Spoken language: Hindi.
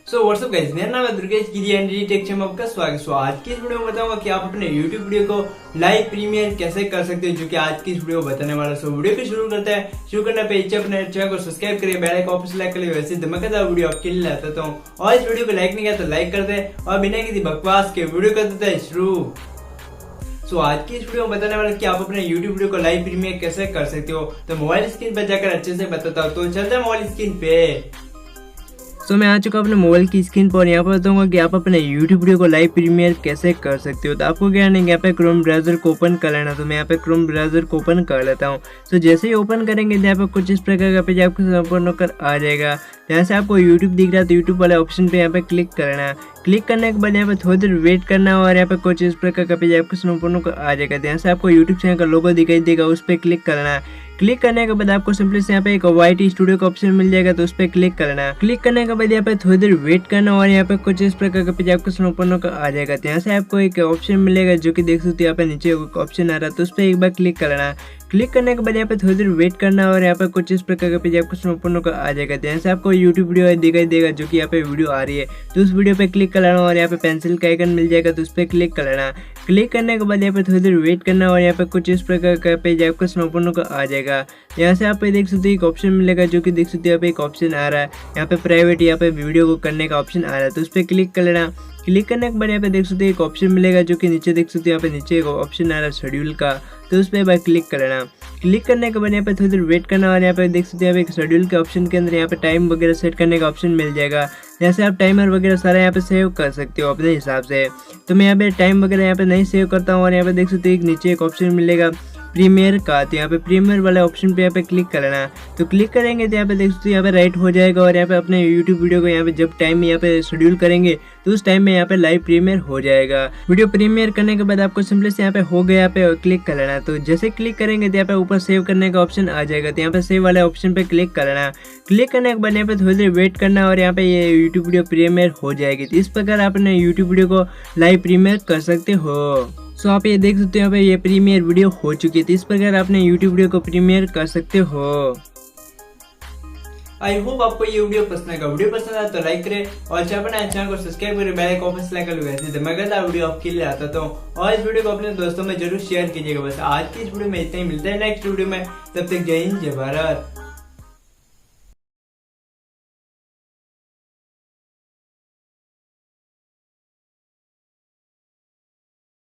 सो व्हाट्सअप गाइस, मेरा नाम है दुर्गेश गिरी एंड टेक में आपका स्वागत। आज की इस वीडियो में बताऊंगा कि आप अपने YouTube वीडियो को लाइव प्रीमियर कैसे कर सकते हो, जो कि आज की इस वीडियो में बताने वाला। सो वीडियो को शुरू करते हैं। शुरू करने पे इच्छा अपने चैनल को सब्सक्राइब करिए, बेल आइकन ऑप्शन सेलेक्ट करिए। वैसे धमाकेदार वीडियो आपके लिए लाता हूँ और इस वीडियो को लाइक नहीं किया तो लाइक कर दे और बिना किसी बकवास के वीडियो कर देते हैं शुरू। सो आज की इस वीडियो में बताने वाला कि आप अपने YouTube वीडियो को लाइव प्रीमियर कैसे कर सकते हो। तो मोबाइल स्क्रीन पर जाकर अच्छे से बताता हूँ। तो चलते हैं मोबाइल स्क्रीन पे। तो मैं आ चुका अपने मोबाइल की स्क्रीन पर। यहाँ पर बताऊंगा कि आप अपने YouTube वीडियो को लाइव प्रीमियर कैसे कर सकते हो। तो आपको क्या करना है, यहाँ पे क्रोम ब्राउजर को ओपन कर लेना। तो मैं यहाँ पे क्रोम ब्राउजर को ओपन कर लेता हूँ। तो जैसे ही ओपन करेंगे तो यहाँ पे कुछ इस प्रकार का पेज आपको ओपन होकर आ जाएगा। यहाँ से आपको YouTube दिख रहा है तो YouTube वाले ऑप्शन पे यहाँ पे क्लिक करना है। क्लिक करने के बाद यहाँ पे थोड़ी देर वेट करना है और यहाँ पे कुछ इस प्रकार का पेज आपको ओपन होकर आ जाएगा। यहाँ से आपको YouTube चैनल का लोगो दिखाई देगा, उस पर क्लिक करना है। क्लिक करने के बाद आपको सिंपली से यहाँ पे एक वाइट स्टूडियो का ऑप्शन मिल जाएगा, तो उस पर क्लिक करना है। क्लिक करने के बाद यहाँ पे थोड़ी देर वेट करना और यहाँ पे कुछ इस प्रकार का पेज आपको ओपन होकर आ जाएगा। तो यहाँ से आपको एक ऑप्शन मिलेगा जो कि देख सकते हो, यहाँ पे नीचे ऑप्शन आ रहा है, तो उस पर एक बार क्लिक करना है। क्लिक करने के बाद यहाँ पे थोड़ी देर वेट करना और यहाँ पे कुछ इस प्रकार का पेज आपको ओपन होकर आ जाएगा। यहाँ से आपको YouTube वीडियो दिखाई देगा जो कि यहाँ पे वीडियो आ रही है, तो उस वीडियो पे क्लिक करना और यहाँ पे पेंसिल का आइकन मिल जाएगा, तो उस पर क्लिक करना। क्लिक करने के बाद यहाँ पे थोड़ी देर वेट करना और यहाँ पे कुछ इस प्रकार का पेज आपको ओपन होकर आ जाएगा। यहाँ से आप देख सकते हो एक ऑप्शन मिलेगा जो कि देख सकते हो यहाँ पे एक ऑप्शन आ रहा है, यहाँ पे प्राइवेट, यहाँ पे वीडियो को करने का ऑप्शन आ रहा है, तो उस पर क्लिक कर लेना। क्लिक करने के बाद यहाँ पे देख सकते हो एक ऑप्शन मिलेगा जो कि नीचे देख सकते हो, यहाँ पे नीचे एक ऑप्शन आ रहा है शेड्यूल का, तो उस पर क्लिक करना। क्लिक करने के बाद यहाँ पे थोड़ी देर वेट करना और यहाँ पे देख सकते हो एक शेड्यूल के ऑप्शन के अंदर यहाँ पे टाइम वगैरह सेट करने का ऑप्शन मिल जाएगा। जैसे आप टाइमर वगैरह सारा यहाँ पे सेव कर सकते हो अपने हिसाब से। तो मैं यहाँ पे टाइम वगैरह यहाँ पे नहीं सेव करता हूँ और यहाँ पे देख सकते हो एक नीचे एक ऑप्शन मिलेगा प्रीमियर का, तो यहाँ पे प्रीमियर वाले ऑप्शन पे यहाँ पे क्लिक करना है। तो क्लिक करेंगे तो यहाँ पे देख सकते हो यहाँ पे राइट हो जाएगा और यहाँ पे अपने YouTube वीडियो को यहाँ पे जब टाइम में यहाँ पे शेड्यूल करेंगे तो उस टाइम में यहाँ पे लाइव प्रीमियर हो जाएगा। वीडियो प्रीमियर करने के बाद आपको सिंपली से यहाँ पे हो गया, यहाँ पे क्लिक कर लेना। तो जैसे क्लिक करेंगे तो यहाँ पे ऊपर सेव करने का ऑप्शन आ जाएगा, तो यहाँ पे सेव वाले ऑप्शन पे क्लिक करना। क्लिक करने के बाद यहाँ पे थोड़ी देर वेट करना और यहाँ पे ये YouTube वीडियो प्रीमियर हो जाएगी। तो इस प्रकार आप अपने YouTube वीडियो को लाइव प्रीमियर कर सकते हो। सो आप ये देख सकते हो यहाँ पे ये प्रीमियर वीडियो हो चुकी है। तो इस प्रकार आपने YouTube वीडियो को प्रीमियर कर सकते हो। आई होप आपको ये वीडियो पसंद आएगा। वीडियो पसंद आया तो लाइक करें और चैनल को सब्सक्राइब करें, बेल आइकन ऑप्शन सेलेक्ट कर वैसे धमाकेदार वीडियो आपके लिए आता हूँ और इस वीडियो को अपने दोस्तों में जरूर शेयर कीजिएगा। बस आज की इस वीडियो में इतना ही, मिलता है नेक्स्ट वीडियो में। तब तक जय हिंद, जय भारत।